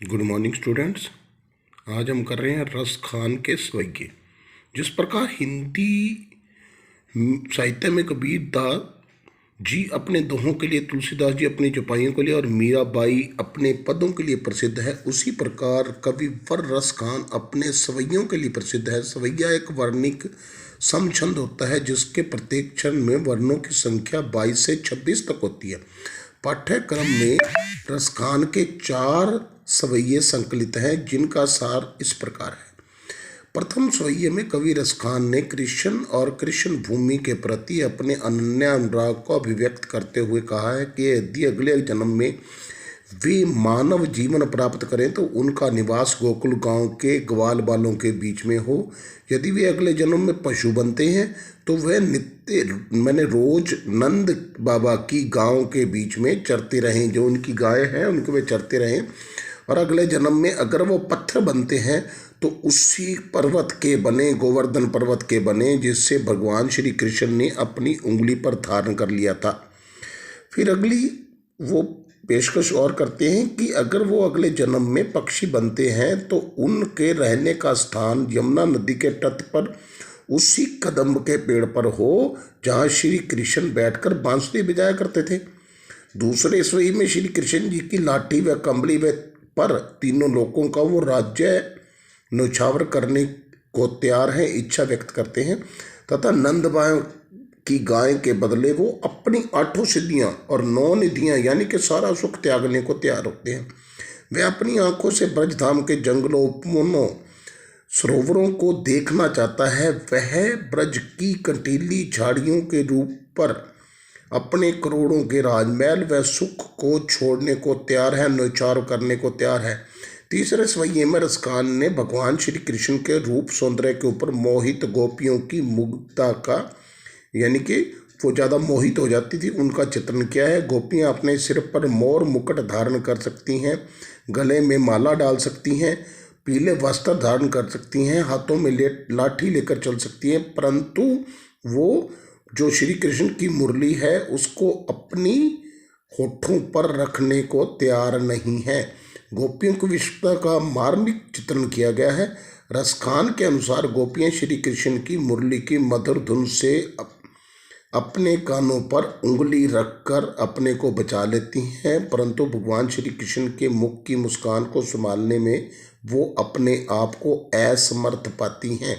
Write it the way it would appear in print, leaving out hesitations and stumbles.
Good morning students. आज हम कर रहे हैं रस खान के स्वैग्य। जिस प्रकार हिंदी साहित्य में कबीर दास जी अपने दोहों के लिए, तुलसीदास जी अपनी चौपाइयों के लिए और मीराबाई अपने पदों के लिए प्रसिद्ध है, उसी प्रकार कविवर रस खान अपने सवैयों के लिए प्रसिद्ध है। सवैया एक वर्णिक समछंद होता है जिसके प्रत्येक क्षण में वर्णों की संख्या 22 से 26 तक होती है। पाठ्यक्रम में रसखान के 4 सवैये संकलित हैं जिनका सार इस प्रकार है। प्रथम सवैये में कवि रसखान ने कृष्ण और कृष्ण भूमि के प्रति अपने अनन्य अनुराग को अभिव्यक्त करते हुए कहा है कि यदि अगले जन्म में वे मानव जीवन प्राप्त करें तो उनका निवास गोकुल गांव के ग्वाल बालों के बीच में हो। यदि वे अगले जन्म में पशु बनते हैं तो वह रोज नंद बाबा की गांव के बीच में चरते रहें, जो उनकी गाय हैं उनके वे चरते रहें। और अगले जन्म में अगर वो पत्थर बनते हैं तो उसी पर्वत के बने, गोवर्धन पर्वत के बने, जिससे भगवान श्री कृष्ण ने अपनी उंगली पर धारण कर लिया था। फिर अगली वो पेशकश और करते हैं कि अगर वो अगले जन्म में पक्षी बनते हैं तो उनके रहने का स्थान यमुना नदी के तट पर उसी कदम्ब के पेड़ पर हो जहाँ श्री कृष्ण बैठकर बांसुरी बजाया करते थे। दूसरे ईस्वी में श्री कृष्ण जी की लाठी व कंबली व पर तीनों लोगों का वो राज्य न्यौछावर करने को तैयार हैं, इच्छा व्यक्त करते हैं तथा नंदबाई की गाय के बदले वो अपनी 8 सिद्धियां और 9 निधियां यानी कि सारा सुख त्यागने को तैयार होते हैं। वे अपनी आंखों से ब्रजधाम के जंगलों, उपवनों, सरोवरों को देखना चाहता है। वह ब्रज की कंटीली झाड़ियों के रूप पर अपने करोड़ों के राजमहल व सुख को छोड़ने को तैयार है, न्यौछावर करने को तैयार है। तीसरे सवैये में रसखान ने भगवान श्री कृष्ण के रूप सौंदर्य के ऊपर मोहित गोपियों की मुग्धता का, यानी कि वो ज़्यादा मोहित हो जाती थी, उनका चित्रण किया है। गोपियाँ अपने सिर पर मोर मुकुट धारण कर सकती हैं, गले में माला डाल सकती हैं, पीले वस्त्र धारण कर सकती हैं, हाथों में लाठी लेकर चल सकती हैं, परंतु वो जो श्री कृष्ण की मुरली है उसको अपनी होठों पर रखने को तैयार नहीं है। गोपियों की विश्वता का मार्मिक चित्रण किया गया है। रसखान के अनुसार गोपियाँ श्री कृष्ण की मुरली की मधुर धुन से अपने कानों पर उंगली रखकर अपने को बचा लेती हैं, परंतु भगवान श्री कृष्ण के मुख की मुस्कान को संभालने में वो अपने आप को असमर्थ पाती हैं।